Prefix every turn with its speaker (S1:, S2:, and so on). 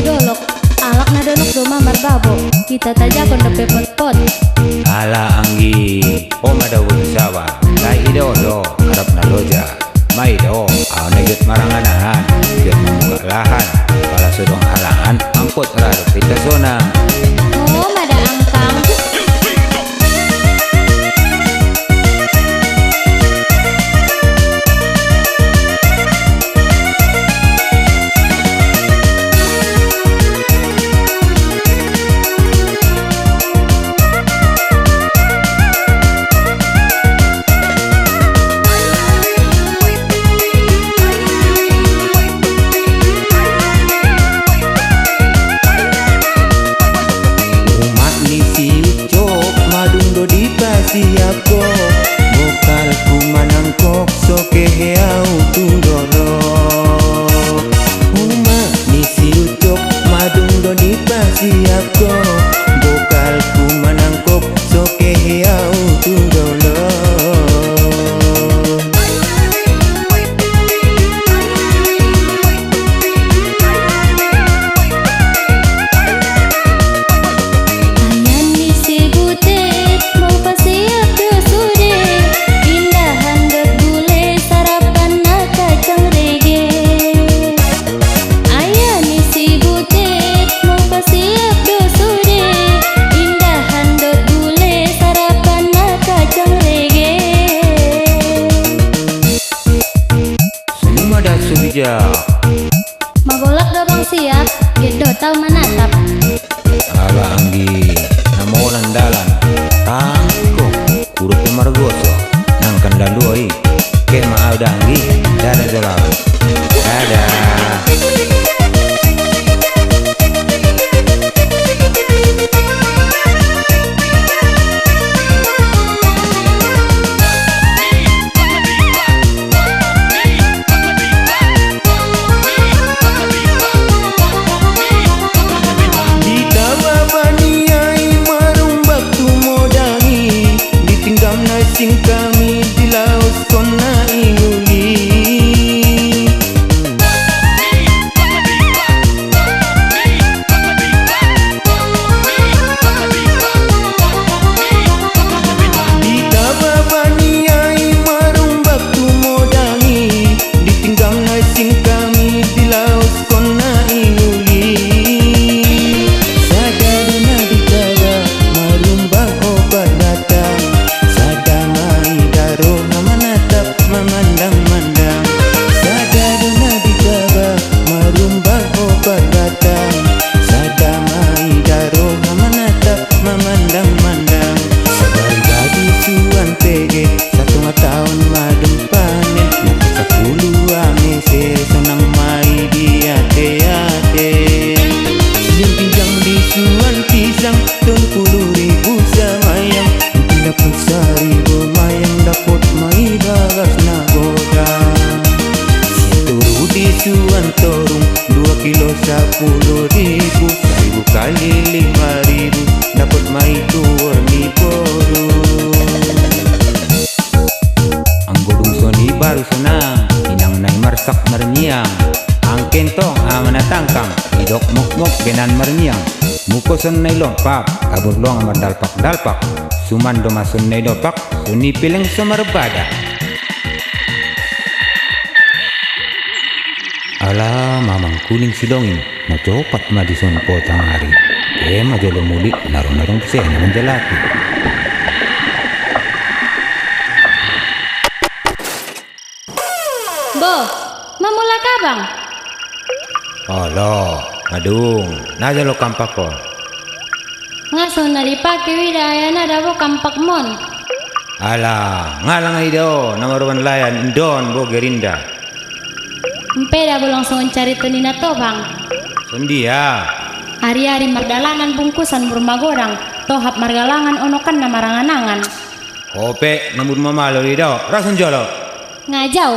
S1: dolok. Alak na donok doma marbabo. Kita taja kon depe pot-pot.
S2: Ala anggi, madawud sawa. Lai do karap na loja. Mai do, aw nagut maranganahan. Biar membuka lahan. Kala sudong halangan, angkut rarap kita zona.
S1: Oh, mada angkang.
S2: Siapa bokal ku manangkok soke heau tudoro uma nisi ucok madung do di pasiako bokal ku manangkok soke heau tudoro
S1: Magolak do bang siap, gedo tau manatap.
S2: Ala anggi, namo landalan, tangko, kuruk margoso, nang kandaluai, ke maada anggi, dada jolak, dada. Kami di laut kona inuli di tababaniai marumbak tumodangi ditinggang nasing kami di laut kona inuli sadana di taba marumbak obat datang memandang-mandang sadaduna di bawah merumbak obat datang sadamai daro menatap memandang-mandang sabari bagi cuan pege 1 tahun madem panen nak 10 amese senang mai di ate-ate siling pinjam di cuan pisang 20.000 samayang dapat 1.000 mayang dapat mai bagas nagoda turu di suan torung 2 kilo 10.000 1.000 kali 5.000 dapat mai tuor ni boru anggodung soni baru senang inang nai marsak marniang angken tong amana tangkang idok mok-mok benan marniang mukoson nai lompak kabur long amar dalpak suman do masun nai dopak suni pileng semerbada ala mamang kuning silongin mau copat madison potang hari majolo muli narong-narong pesen menjelati
S1: Bo, mamula ka bang?
S2: olo adung najalo kampak ko
S1: Ngaso na dipake widaya na dabo kampak mon.
S2: ala ngalang ido namaruan layan indon bo gerinda
S1: Empeda bo langsung cari tunina to bang.
S2: sendia
S1: Hari-hari mardalanan bungkusan bermagorang. Tohap margalangan onokan na maranganangan.
S2: Ope namun mamalo ido rasun jolo
S1: Ngajau